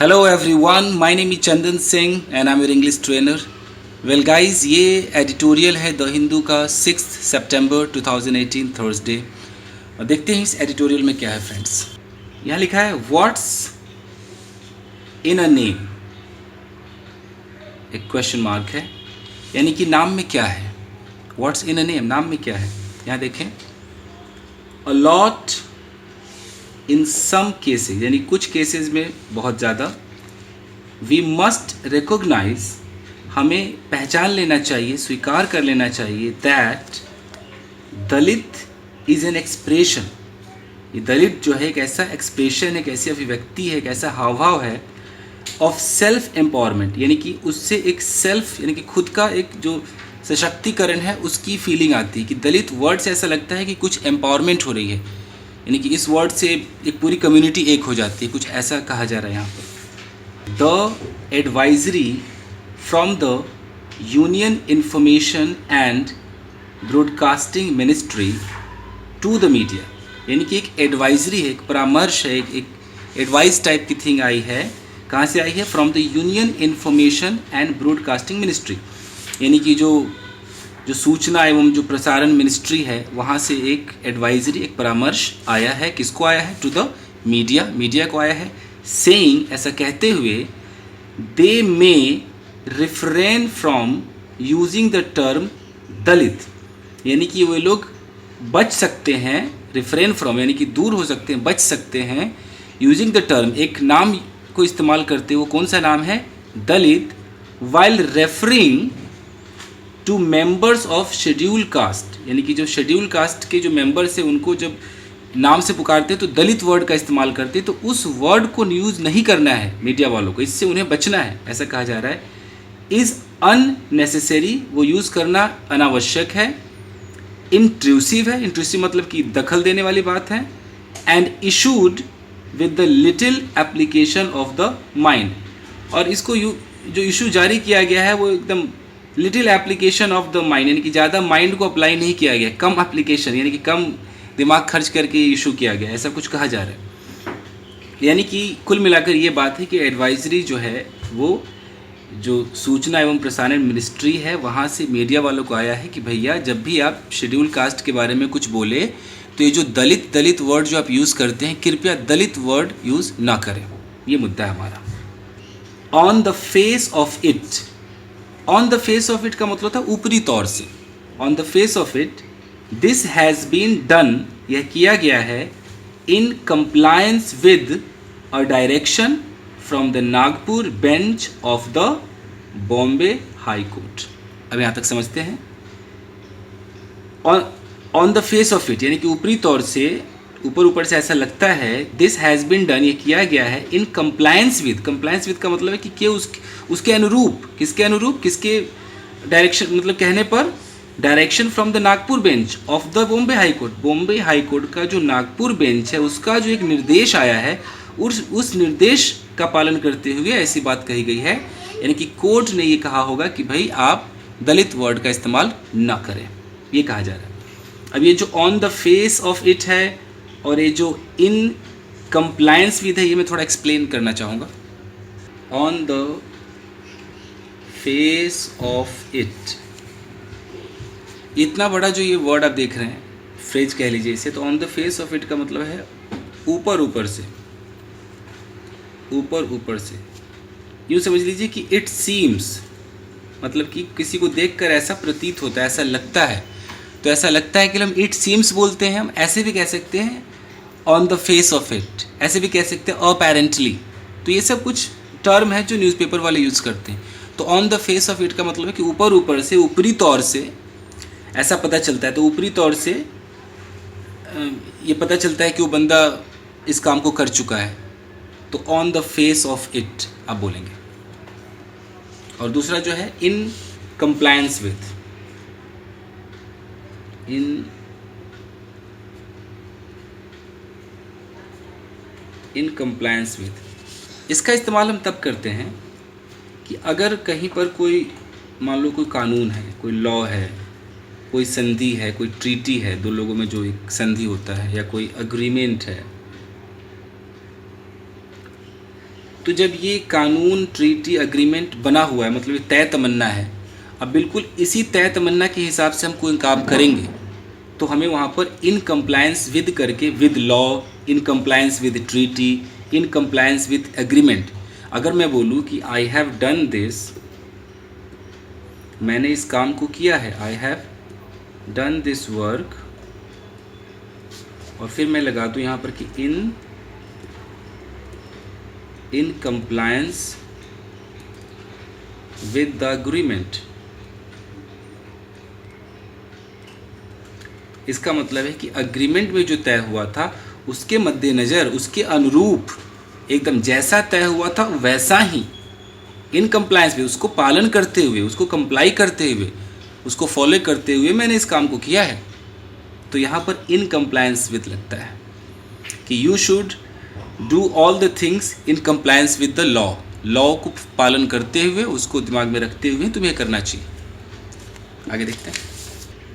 Hello everyone, my name is Chandan Singh and I am your English trainer. Well guys, ये editorial है the Hindu का 6 सितंबर 2018 Thursday. और देखते हैं इस एडिटोरियल में क्या है फ्रेंड्स। यहाँ लिखा है व्हाट्स इन अ नेम, एक क्वेश्चन मार्क है, यानी कि नाम में क्या है। व्हाट्स इन अ नेम, नाम में क्या है। यहाँ देखें, a lot in some cases, यानी कुछ केसेस में बहुत ज़्यादा। वी मस्ट रिकॉग्नाइज, हमें पहचान लेना चाहिए, स्वीकार कर लेना चाहिए that Dalit is an expression. ये दलित जो है एक ऐसा एक्सप्रेशन है, एक ऐसी अभिव्यक्ति है, एक ऐसा हाव भाव है ऑफ सेल्फ एम्पावरमेंट, यानी कि उससे एक सेल्फ यानी कि खुद का एक जो सशक्तिकरण है उसकी फीलिंग आती है। कि दलित वर्ड से ऐसा लगता है कि कुछ एम्पावरमेंट हो रही है, यानी कि इस वर्ड से एक पूरी कम्युनिटी एक हो जाती है, कुछ ऐसा कहा जा रहा है यहाँ पर। The advisory from the union information and broadcasting ministry to the media, यानी कि एक एडवाइजरी है, एक परामर्श है, एक एडवाइस टाइप की थिंग आई है। कहाँ से आई है? From the union information and broadcasting ministry, यानी कि जो सूचना एवं जो प्रसारण मिनिस्ट्री है वहाँ से एक एडवाइजरी, एक परामर्श आया है। किसको आया है? टू द मीडिया, मीडिया को आया है। सेइंग, ऐसा कहते हुए, they may refrain from using the term Dalit, यानी कि वे लोग बच सकते हैं, रिफ्रेन फ्रॉम यानी कि दूर हो सकते हैं, बच सकते हैं, यूजिंग द टर्म, एक नाम को इस्तेमाल करते, वो कौन सा नाम है? Dalit, while referring to members of schedule caste, यानी कि जो शेड्यूल कास्ट के जो मेंबर्स हैं उनको जब नाम से पुकारते हैं तो दलित वर्ड का इस्तेमाल करते हैं, तो उस वर्ड को यूज़ नहीं करना है मीडिया वालों को, इससे उन्हें बचना है, ऐसा कहा जा रहा है। इज़ अननेसेसरी, वो यूज़ करना अनावश्यक है। इंट्रूसिव है, इंट्रूसिव मतलब कि दखल देने वाली बात है। And issued with the little application of the mind, और इसको जो इशू जारी किया गया है वो एकदम little application of the mind, यानी कि ज़्यादा माइंड को अप्लाई नहीं किया गया, कम एप्लीकेशन यानी कि कम दिमाग खर्च करके इशू किया गया, ऐसा कुछ कहा जा रहा है। यानी कि कुल मिलाकर ये बात है कि एडवाइजरी जो है वो जो सूचना एवं प्रसारण मिनिस्ट्री है वहाँ से मीडिया वालों को आया है कि भैया जब भी आप शेड्यूल कास्ट के बारे में कुछ बोले तो ये जो दलित वर्ड जो आप यूज़ करते हैं, कृपया दलित वर्ड यूज़ ना करें। ये मुद्दा है हमारा। On the face of it, on the face of it का मतलब था ऊपरी तौर से। On the face of it, this has been done, यह किया गया है, in compliance with a direction from the Nagpur bench of the Bombay high court. अब यहाँ तक समझते हैं। On the face of it यानी कि ऊपरी तौर से, ऊपर से ऐसा लगता है, दिस हैज़ बीन डन, ये किया गया है, in compliance with, compliance with का मतलब है कि उसके अनुरूप, किसके अनुरूप, किसके डायरेक्शन, मतलब कहने पर direction from the Nagpur bench of the Bombay high court, Bombay high court का जो नागपुर बेंच है उसका जो एक निर्देश आया है, उस निर्देश का पालन करते हुए ऐसी बात कही गई है। यानी कि कोर्ट ने ये कहा होगा कि भाई आप दलित वर्ड का इस्तेमाल ना करें, ये कहा जा रहा है। अब ये जो on the face of it है और ये जो इन कंप्लायंस विद है, ये मैं थोड़ा एक्सप्लेन करना चाहूँगा। On the face of it, इतना बड़ा जो ये वर्ड आप देख रहे हैं, फ्रेज कह लीजिए इसे, तो on the face of it का मतलब है ऊपर से। यूँ समझ लीजिए कि इट सीम्स, मतलब कि किसी को देखकर ऐसा प्रतीत होता है, ऐसा लगता है, तो ऐसा लगता है कि हम इट सीम्स बोलते हैं। हम ऐसे भी कह सकते हैं on the face of it, ऐसे भी कह सकते हैं अपैरेंटली। तो ये सब कुछ टर्म है जो न्यूज़पेपर वाले यूज़ करते हैं। तो on the face of it का मतलब है कि ऊपर से, ऊपरी तौर से ऐसा पता चलता है। तो ऊपरी तौर से ये पता चलता है कि वो बंदा इस काम को कर चुका है, तो on the face of it आप बोलेंगे। और दूसरा जो है in compliance with, in compliance with, इसका इस्तेमाल हम तब करते हैं कि अगर कहीं पर कोई, मान लो कोई कानून है, कोई लॉ है, कोई संधि है, कोई ट्रीटी है, दो लोगों में जो एक संधि होता है, या कोई अग्रीमेंट है, तो जब ये कानून, ट्रीटी, एग्रीमेंट बना हुआ है, मतलब ये तय तमन्ना है, अब बिल्कुल इसी तय तमन्ना के हिसाब से हम कोई काम करेंगे तो हमें वहाँ पर इन कंप्लायंस विद करके, with law, in compliance with treaty, in compliance with agreement, अगर मैं बोलूँ कि आई हैव डन दिस, मैंने इस काम को किया है, I have done this work, और फिर मैं लगा दूँ यहाँ पर कि इन कंप्लायंस विद द एग्रीमेंट, इसका मतलब है कि एग्रीमेंट में जो तय हुआ था उसके मद्देनज़र, उसके अनुरूप, एकदम जैसा तय हुआ था वैसा ही इन कंप्लायंस में, उसको पालन करते हुए, उसको कंप्लाई करते हुए, उसको फॉलो करते हुए मैंने इस काम को किया है। तो यहाँ पर इन कंप्लायंस विद लगता है कि you should do all the things in compliance with the law, law को पालन करते हुए, उसको दिमाग में रखते हुए तुम्हें करना चाहिए। आगे देखते हैं।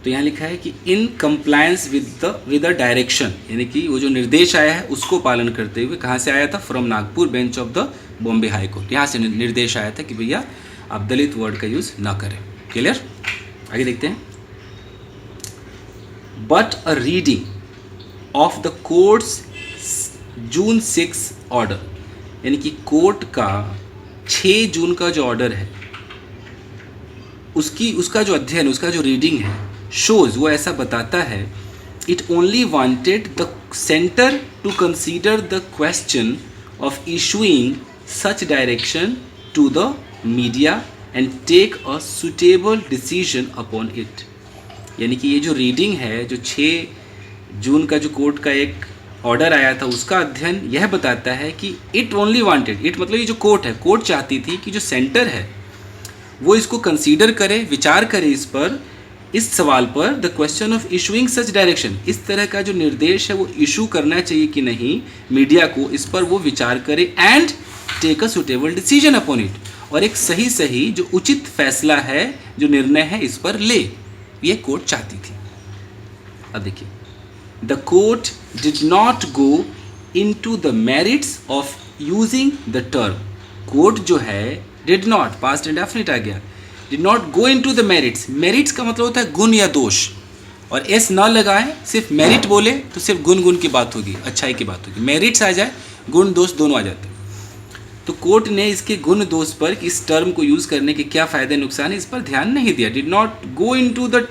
तो यहाँ लिखा है कि इन कंप्लायंस विद द डायरेक्शन, यानी कि वो जो निर्देश आया है उसको पालन करते हुए, कहाँ से आया था? From Nagpur bench of the Bombay high court, यहाँ से निर्देश आया था कि भैया आप दलित वर्ड का यूज़ ना करें। क्लियर? आगे देखते हैं। But a reading of the courts June 6 order, यानी कि कोर्ट का 6 जून का जो ऑर्डर है उसका जो अध्ययन, उसका जो रीडिंग है, शोज, वो ऐसा बताता है, it only wanted the centre to consider the question of issuing such direction to the media and take a suitable decision upon it. यानी कि ये जो रीडिंग है, जो 6 जून का जो कोर्ट का एक ऑर्डर आया था, उसका अध्ययन यह बताता है कि इट ओनली वांटेड, इट मतलब ये जो कोर्ट है, कोर्ट चाहती थी कि जो सेंटर है वो इसको कंसीडर करे, विचार करे इस पर, इस सवाल पर, the question of issuing such direction, इस तरह का जो निर्देश है वो इशू करना चाहिए कि नहीं मीडिया को, इस पर वो विचार करे, and take a suitable decision upon it, और एक सही जो उचित फैसला है, जो निर्णय है, इस पर ले, ये कोर्ट चाहती थी। अब देखिए, the court did not go into the merits of using the term, court जो है डिड नॉट, पास्ट इंडेफिनिट आ गया, did not go into the merits, merits का मतलब होता है गुण या दोष, और एस ना लगाए, सिर्फ मेरिट बोले तो सिर्फ गुण की बात होगी, अच्छाई की बात होगी, मेरिट्स आ जाए गुण दोष दोनों आ जाते हैं। तो कोर्ट ने इसके गुण दोष पर, कि इस टर्म को यूज़ करने के क्या फ़ायदे नुकसान है, इस पर ध्यान नहीं दिया, did not go into the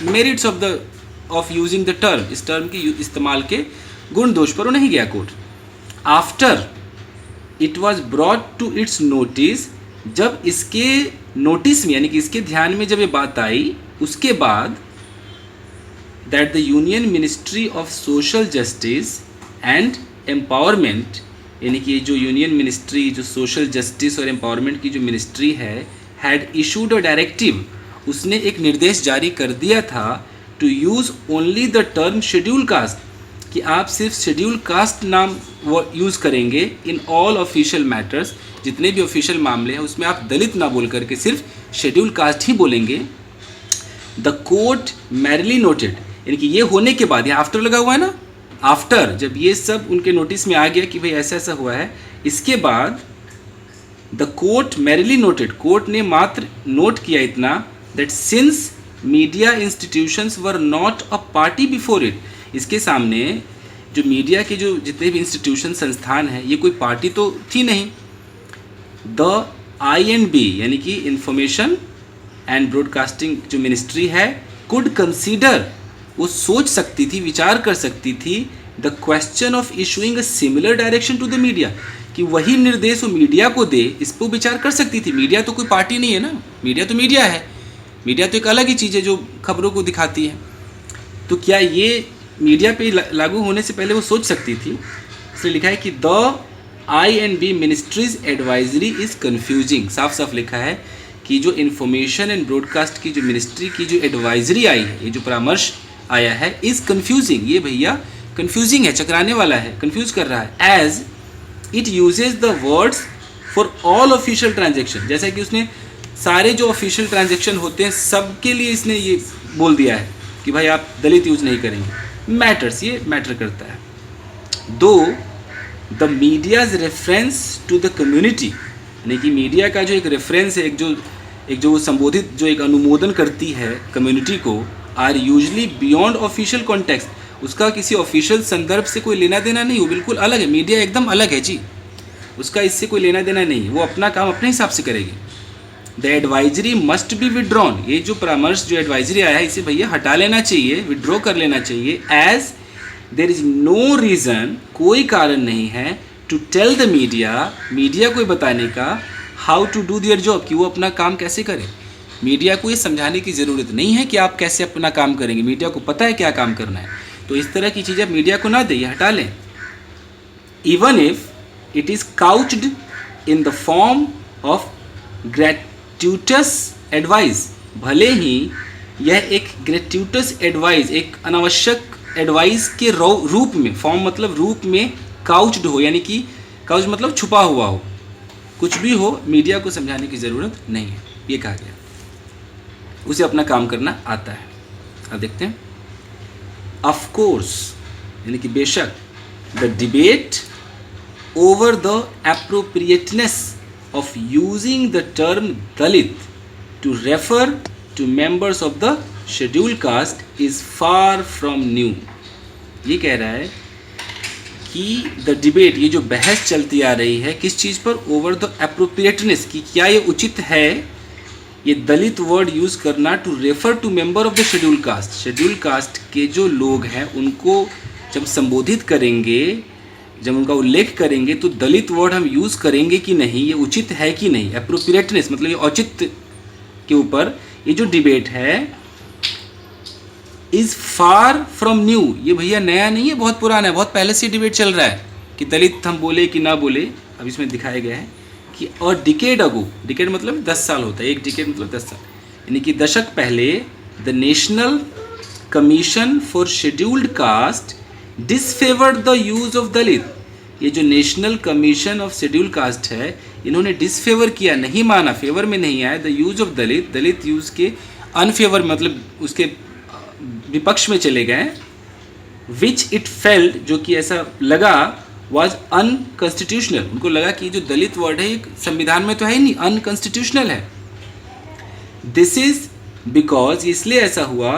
merits of using the term, इस टर्म के इस्तेमाल के गुण दोष पर वो नहीं गया court. After it was brought to its notice, जब इसके नोटिस में, यानी कि इसके ध्यान में जब ये बात आई, उसके बाद, that the union ministry of social justice and empowerment, यानी कि जो यूनियन मिनिस्ट्री, जो सोशल जस्टिस और एम्पावरमेंट की जो मिनिस्ट्री है, हैड इशूड अ डायरेक्टिव, उसने एक निर्देश जारी कर दिया था, to use only the term schedule caste, कि आप सिर्फ शेड्यूल कास्ट नाम वो यूज़ करेंगे इन ऑल ऑफिशियल मैटर्स, जितने भी ऑफिशियल मामले हैं उसमें आप दलित ना बोल करके सिर्फ शेड्यूल कास्ट ही बोलेंगे। द कोर्ट मैरिली नोटेड, यानी कि ये होने के बाद, ये आफ्टर लगा हुआ है ना, आफ्टर जब ये सब उनके नोटिस में आ गया कि भाई ऐसा ऐसा हुआ है, इसके बाद the court merrily noted, court ने मात्र नोट किया इतना, that since media institutions were not a party before it, इसके सामने जो मीडिया के जो जितने भी इंस्टीट्यूशन, संस्थान हैं, ये कोई पार्टी तो थी नहीं। द INB, यानी कि इंफॉर्मेशन एंड ब्रॉडकास्टिंग जो मिनिस्ट्री है, कुड कंसीडर, वो सोच सकती थी, विचार कर सकती थी, the question of issuing a similar direction to the media, कि वही निर्देश वो मीडिया को दे, इस पर विचार कर सकती थी। मीडिया तो कोई पार्टी नहीं है ना, मीडिया तो मीडिया है, मीडिया तो एक अलग ही चीज़ है जो खबरों को दिखाती है। तो क्या ये मीडिया पे लागू होने से पहले वो सोच सकती थी? इसलिए लिखा है कि the INB ministries advisory is confusing, साफ साफ लिखा है कि जो इन्फॉर्मेशन एंड ब्रॉडकास्ट की जो मिनिस्ट्री की जो एडवाइजरी आई है, ये जो परामर्श आया है, इज़ कन्फ्यूजिंग, ये भैया कन्फ्यूजिंग है, चकराने वाला है, कन्फ्यूज कर रहा है। As it uses the words for all official transaction, जैसा कि उसने सारे जो ऑफिशियल ट्रांजेक्शन होते हैं सबके लिए इसने ये बोल दिया है कि भाई आप दलित यूज नहीं करेंगे। मैटर्स, ये मैटर करता है। Though the media's reference to the community, यानी कि मीडिया का जो एक रेफरेंस है, एक जो संबोधित, जो एक अनुमोदन करती है कम्युनिटी को, are usually beyond official context, उसका किसी ऑफिशियल संदर्भ से कोई लेना देना नहीं, वो बिल्कुल अलग है। मीडिया एकदम अलग है जी, उसका इससे कोई लेना देना नहीं, वो अपना काम अपने हिसाब से करेगी। The advisory must be withdrawn, ये जो परामर्श, जो एडवाइजरी आया है, इसे भैया हटा लेना चाहिए, विड्रॉ कर लेना चाहिए। As there is no reason, कोई कारण नहीं है, to tell the media, media को बताने का, how to do their job, कि वो अपना काम कैसे करे। मीडिया को ये समझाने की ज़रूरत नहीं है कि आप कैसे अपना काम करेंगे, मीडिया को पता है क्या काम करना है। तो इस तरह की चीज़ें मीडिया को ना दे, ये हटा लें। Even if it is couched in the form of gratuitous advice, भले ही यह एक ग्रेट्यूटस एडवाइस, एक अनावश्यक एडवाइस के रूप में, फॉर्म मतलब रूप में काउच्ड हो, यानी कि काउच मतलब छुपा हुआ हो, कुछ भी हो, मीडिया को समझाने की ज़रूरत नहीं है, ये कहा गया। उसे अपना काम करना आता है। अब देखते हैं, ऑफ कोर्स, यानी कि बेशक, the debate over the appropriateness of using the term Dalit to refer to members of the schedule caste is far from new. ये कह रहा है कि द डिबेट, ये जो बहस चलती आ रही है किस चीज़ पर, ओवर द एप्रोप्रिएटनेस, कि क्या ये उचित है ये दलित वर्ड यूज़ करना to refer to member of the schedule caste. Schedule caste के जो लोग हैं उनको जब संबोधित करेंगे, जब उनका उल्लेख करेंगे, तो दलित वर्ड हम यूज़ करेंगे कि नहीं, ये उचित है कि नहीं। एप्रोप्रिएटनेस मतलब ये औचित्य के ऊपर ये जो डिबेट है, इज़ फार फ्रॉम न्यू, ये भैया नया नहीं है, बहुत पुराना है, बहुत पहले से डिबेट चल रहा है कि दलित हम बोले कि ना बोले। अब इसमें दिखाया गया है कि और डिकेड अगो, डिकेड मतलब 10 साल होता है, एक डिकेड मतलब 10 साल, यानी कि दशक पहले, the national commission for scheduled caste disfavoured the use of Dalit. ये जो national commission of scheduled caste है, इन्होंने डिसफेवर किया, नहीं माना, फेवर में नहीं आया, the use of Dalit, Dalit use के अनफेवर मतलब उसके विपक्ष में चले गए। विच इट फेल्ट, जो कि ऐसा लगा, वॉज अनकॉन्स्टिट्यूशनल, उनको लगा कि जो दलित वर्ड है एक संविधान में तो है ही नहीं, अनकॉन्स्टिट्यूशनल है। दिस इज बिकॉज, इसलिए ऐसा हुआ,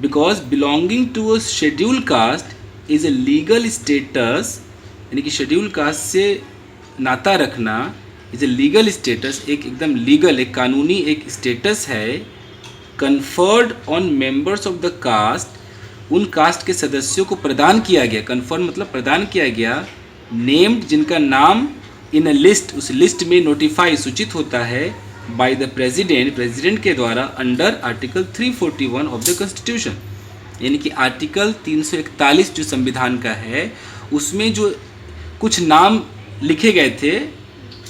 because belonging to a schedule caste is a legal status, यानी कि शेड्यूल कास्ट से नाता रखना इज ए लीगल स्टेटस, एक एकदम लीगल, एक कानूनी एक स्टेटस है, conferred on members of the caste, उन कास्ट के सदस्यों को प्रदान किया गया, कन्फर्ड मतलब प्रदान किया गया, नेम्ड जिनका नाम इन अ लिस्ट, उस लिस्ट में नोटिफाई सूचित होता है, बाय द प्रेसिडेंट, प्रेसिडेंट के द्वारा, under article 341 of the constitution, यानी कि आर्टिकल 341 जो संविधान का है, उसमें जो कुछ नाम लिखे गए थे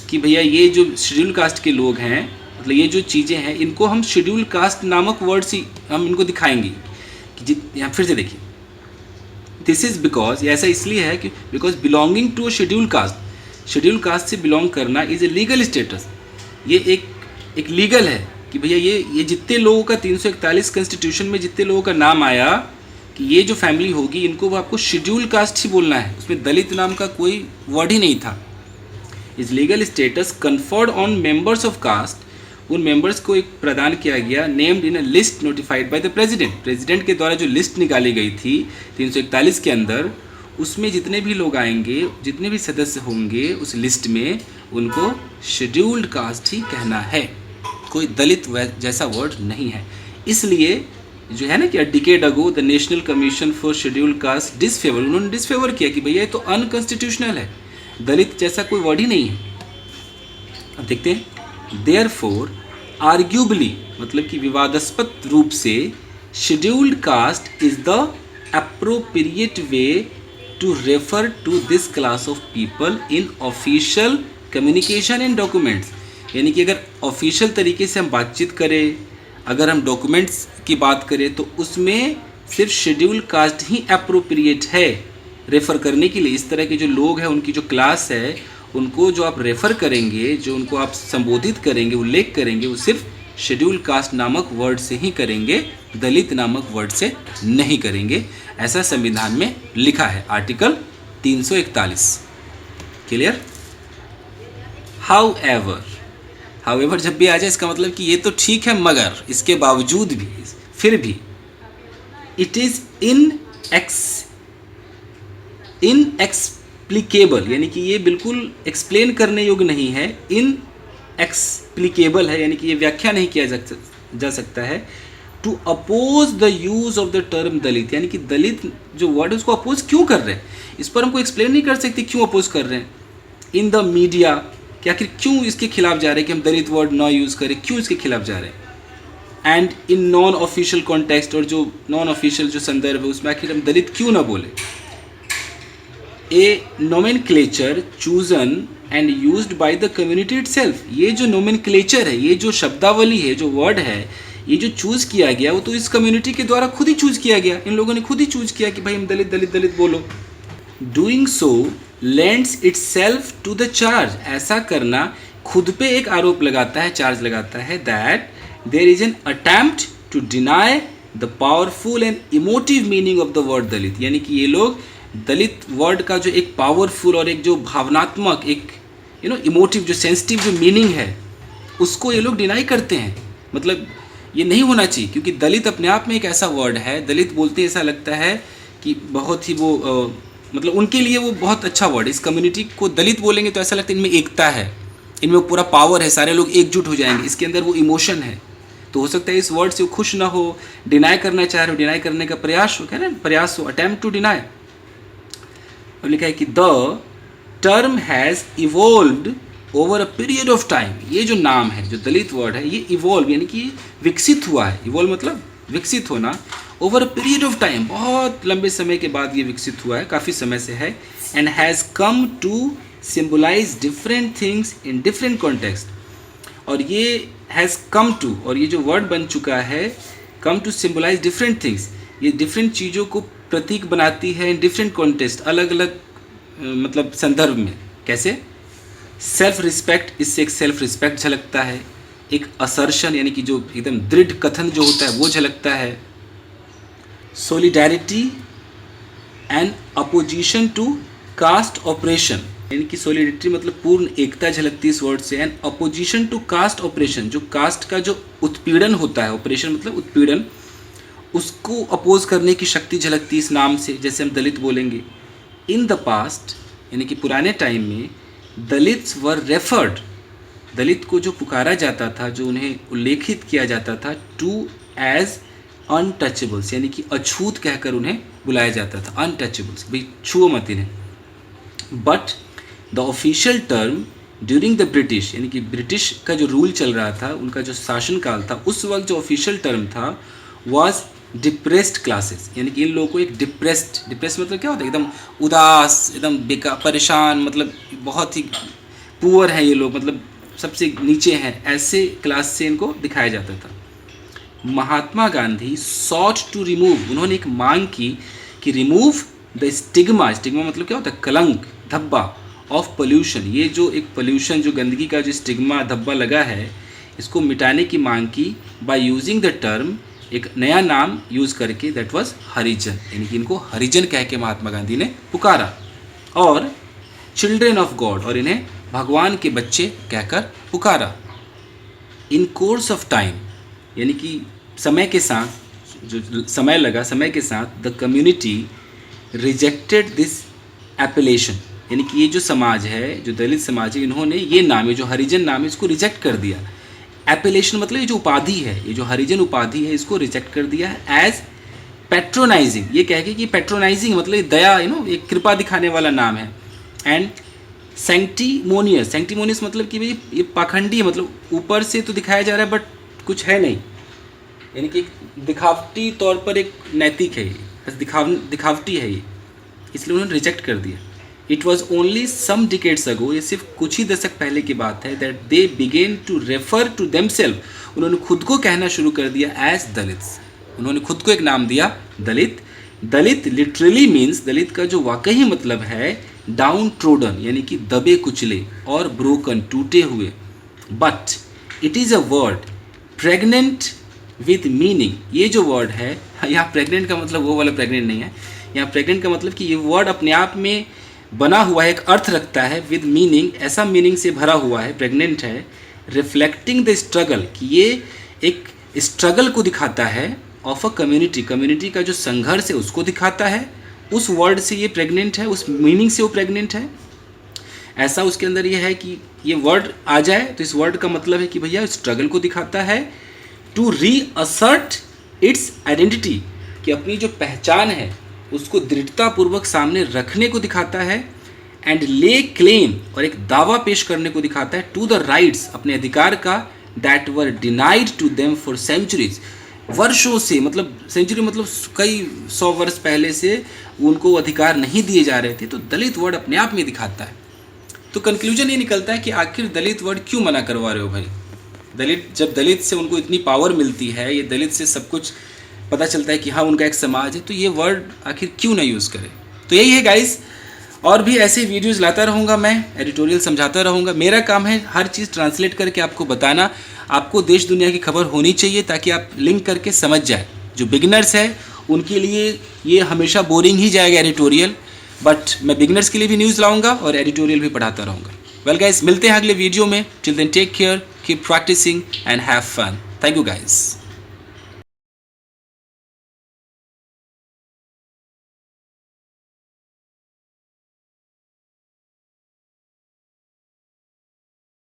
कि भैया ये जो शेड्यूल कास्ट के लोग हैं, मतलब ये जो चीज़ें हैं, इनको हम शेड्यूल कास्ट नामक वर्ड से हम इनको दिखाएंगे कि यहाँ फिर से देखिए, दिस इज़ बिकॉज, ऐसा इसलिए है कि because belonging to a schedule caste, schedule caste से बिलोंग करना इज़ ए लीगल स्टेटस, ये एक लीगल है कि भैया ये जितने लोगों का 341 कॉन्स्टिट्यूशन में जितने लोगों का नाम आया कि ये जो फैमिली होगी इनको वो आपको शेड्यूल कास्ट ही बोलना है, उसमें दलित नाम का कोई वर्ड ही नहीं था। Is legal status conferred on members of caste, उन मेंबर्स को एक प्रदान किया गया, named in a list notified by the president, president के द्वारा जो लिस्ट निकाली गई थी 341 के अंदर, उसमें जितने भी लोग आएंगे, जितने भी सदस्य होंगे उस लिस्ट में, उनको शेड्यूल्ड कास्ट ही कहना है, कोई दलित जैसा वर्ड नहीं है। इसलिए जो है ना कि decade ago the national commission for scheduled cast disfavour, उन्होंने डिसफेवर किया कि भैया ये तो अनकॉन्स्टिट्यूशनल है, दलित जैसा कोई वर्ड ही नहीं है। अब देखते हैं, देयरफॉर आर्ग्यूबली मतलब कि विवादास्पद रूप से, scheduled caste is the appropriate way to refer to this class of people in official communication and documents, यानी कि अगर ऑफिशियल तरीके से हम बातचीत करें, अगर हम डॉक्यूमेंट्स की बात करें, तो उसमें सिर्फ शेड्यूल कास्ट ही अप्रोप्रिएट है रेफ़र करने के लिए। इस तरह के जो लोग हैं, उनकी जो क्लास है, उनको जो आप रेफ़र करेंगे, जो उनको आप संबोधित करेंगे, उल्लेख करेंगे, वो सिर्फ शेड्यूल कास्ट नामक वर्ड से ही करेंगे, दलित नामक वर्ड से नहीं करेंगे। ऐसा संविधान में लिखा है, आर्टिकल 341। क्लियर? हाउएवर जब भी आ जाए इसका मतलब कि ये तो ठीक है, मगर इसके बावजूद भी, फिर भी, इट इज इनएक्सप्लिकेबल, यानी कि ये बिल्कुल एक्सप्लेन करने योग्य नहीं है, इनएक्सप्लिकेबल है, यानी कि ये व्याख्या नहीं किया जा सकता है, to oppose the use of the term Dalit, यानी कि दलित जो वर्ड है उसको अपोज क्यों कर रहे हैं, इस पर हमको एक्सप्लेन नहीं कर सकते क्यों अपोज कर रहे हैं। इन द मीडिया, कि आखिर क्यों इसके खिलाफ जा रहे हैं कि हम दलित वर्ड ना यूज़ करें, क्यों इसके खिलाफ जा रहे हैं। And in non official context, और जो नॉन ऑफिशियल जो संदर्भ है उसमें आखिर हम दलित क्यों ना बोले। A nomenclature chosen and used by the community itself, ये जो नोमेनक्लेचर है, ये जो शब्दावली है, जो वर्ड है, ये जो चूज़ किया गया वो तो इस कम्युनिटी के द्वारा खुद ही चूज़ किया गया, इन लोगों ने खुद ही चूज़ किया कि भाई हम दलित दलित दलित बोलो। Doing so lends itself to the charge, ऐसा करना खुद पे एक आरोप लगाता है, चार्ज लगाता है, that there is an attempt to deny the powerful and emotive meaning of the word दलित, यानी कि ये लोग दलित वर्ड का जो एक पावरफुल और एक जो भावनात्मक, एक इमोटिव, जो सेंसिटिव जो मीनिंग है उसको ये लोग डिनाई करते हैं। मतलब ये नहीं होना चाहिए, क्योंकि दलित अपने आप में एक ऐसा वर्ड है, दलित बोलते ऐसा लगता है कि बहुत ही वो मतलब उनके लिए वो बहुत अच्छा वर्ड है। इस कम्युनिटी को दलित बोलेंगे तो ऐसा लगता है इनमें एकता है, इनमें पूरा पावर है, सारे लोग एकजुट हो जाएंगे, इसके अंदर वो इमोशन है। तो हो सकता है इस वर्ड से वो खुश ना हो, डिनाई करना चाह रहे हो, डिनाई करने का प्रयास हो, क्या ना, प्रयास हो, अटेम्प्ट टू डिनाई। और लिखा है कि the term has evolved over a period of time, ये जो नाम है, जो दलित वर्ड है, ये इवॉल्व यानी कि विकसित हुआ है, इवॉल्व मतलब विकसित होना, over a period of time, बहुत लंबे समय के बाद ये विकसित हुआ है, काफ़ी समय से है, and has come to symbolize different things in different context, और ये हैज़ कम टू, और ये जो वर्ड बन चुका है, come to symbolize different things, ये डिफरेंट चीज़ों को प्रतीक बनाती है इन डिफरेंट कॉन्टेक्स्ट, अलग अलग मतलब संदर्भ में। कैसे? सेल्फ रिस्पेक्ट, इससे एक सेल्फ रिस्पेक्ट झलकता है, एक असर्शन यानी कि जो एकदम दृढ़ कथन जो होता है वो झलकता है, solidarity and opposition to caste oppression, यानी कि सोलिडैरिटी मतलब पूर्ण एकता झलकती है इस वर्ड से, and opposition to caste oppression, जो कास्ट का जो उत्पीड़न होता है, ऑपरेशन मतलब उत्पीड़न, उसको अपोज करने की शक्ति झलकती है इस नाम से, जैसे हम दलित बोलेंगे। इन द पास्ट यानी कि पुराने टाइम में दलित्स वर रेफर्ड, दलित को जो पुकारा जाता था, जो उन्हें उल्लेखित किया जाता था, टू एज अनटचेबल्स, यानी कि अछूत कहकर उन्हें बुलाया जाता था, अनटचेबल्स, भाई छुओ मत इन्हें। But the official term during the British, यानी कि ब्रिटिश का जो रूल चल रहा था, उनका जो शासनकाल था, उस वक्त जो ऑफिशियल टर्म था वाज डिप्रेस्ड क्लासेस, यानी कि इन लोगों को एक डिप्रेस्ड मतलब क्या होता है, एकदम उदास, एकदम बेकार, परेशान, मतलब बहुत ही पुअर हैं ये लोग, मतलब सबसे नीचे हैं, ऐसे क्लास से इनको दिखाया जाता था। Mahatma Gandhi sought to remove, उन्होंने एक मांग की कि रिमूव द स्टिग्मा, स्टिग्मा मतलब क्या होता है, कलंक, धब्बा, ऑफ पोल्यूशन, ये जो एक पोल्यूशन, जो गंदगी का जो स्टिग्मा, धब्बा लगा है, इसको मिटाने की मांग की बाय यूजिंग द टर्म, एक नया नाम यूज़ करके, दैट वाज हरिजन, यानी कि इनको हरिजन कह के महात्मा गांधी ने पुकारा, और चिल्ड्रेन ऑफ गॉड, और इन्हें भगवान के बच्चे कहकर पुकारा। इन कोर्स ऑफ टाइम, यानी कि समय के साथ, जो समय लगा, समय के साथ द कम्युनिटी रिजेक्टेड दिस एपेलेशन, यानी कि ये जो समाज है, जो दलित समाज है, इन्होंने ये नाम है, जो हरिजन नाम है, इसको रिजेक्ट कर दिया। एपेलेशन मतलब ये जो उपाधि है, ये जो हरिजन उपाधि है, इसको रिजेक्ट कर दिया एज पैट्रोनाइजिंग, ये कह के कि पैट्रोनाइजिंग मतलब दया, एक कृपा दिखाने वाला नाम है। एंड सैंक्टिमोनियस, सैंक्टिमोनियस मतलब कि भाई ये पाखंडी है, मतलब ऊपर से तो दिखाया जा रहा है बट कुछ है नहीं, यानी कि दिखावटी तौर पर एक नैतिक है, ये बस दिखावटी है ये, इसलिए उन्होंने रिजेक्ट कर दिया। It was only some decades ago, ये सिर्फ कुछ ही दशक पहले की बात है, that they began to refer to themselves, उन्होंने खुद को कहना शुरू कर दिया एज दलित्स, उन्होंने खुद को एक नाम दिया दलित। दलित लिटरली मीन्स, दलित का जो वाकई मतलब है डाउन ट्रोडन, यानी कि दबे कुचले, और ब्रोकन, टूटे हुए। But it is a word pregnant with meaning, ये जो वर्ड है, यहाँ प्रेग्नेंट का मतलब वो वाला प्रेग्नेंट नहीं है, यहाँ प्रेग्नेंट का मतलब कि ये वर्ड अपने आप में बना हुआ है, एक अर्थ रखता है विद मीनिंग, ऐसा मीनिंग से भरा हुआ है, प्रेग्नेंट है, रिफ्लेक्टिंग द स्ट्रगल, कि ये एक स्ट्रगल को दिखाता है ऑफ अ कम्युनिटी, कम्युनिटी का जो संघर्ष है उसको दिखाता है, उस वर्ड से ये प्रेग्नेंट है, उस मीनिंग से वो प्रेग्नेंट है। ऐसा उसके अंदर ये है कि ये वर्ड आ जाए तो इस वर्ड का मतलब है कि भैया स्ट्रगल को दिखाता है, टू रीअसर्ट इट्स आइडेंटिटी, कि अपनी जो पहचान है उसको दृढ़तापूर्वक सामने रखने को दिखाता है, एंड ले क्लेम, और एक दावा पेश करने को दिखाता है, टू द राइट्स, अपने अधिकार का, that were denied to them for centuries, वर्षों से, मतलब सेंचुरी मतलब कई 100 वर्ष पहले से उनको अधिकार नहीं दिए जा रहे थे, तो दलित वर्ड अपने आप में दिखाता है। तो कंक्लूजन ये निकलता है कि आखिर दलित वर्ड क्यों मना करवा रहे हो भाई? दलित, जब दलित से उनको इतनी पावर मिलती है, ये दलित से सब कुछ पता चलता है कि हाँ उनका एक समाज है, तो ये वर्ड आखिर क्यों ना यूज़ करें? तो यही है गाइस, और भी ऐसे वीडियोस लाता रहूँगा मैं, एडिटोरियल समझाता रहूँगा। मेरा काम है हर चीज़ ट्रांसलेट करके आपको बताना। आपको देश दुनिया की खबर होनी चाहिए ताकि आप लिंक करके समझ जाए। जो बिगिनर्स है उनके लिए ये हमेशा बोरिंग ही जाएगा एडिटोरियल, बट मैं बिगिनर्स के लिए भी न्यूज़ लाऊंगा और एडिटोरियल भी पढ़ाता रहूँगा। वेल गाइस, मिलते हैं अगले वीडियो में। Till then take care, keep practising and have fun. Thank you guys.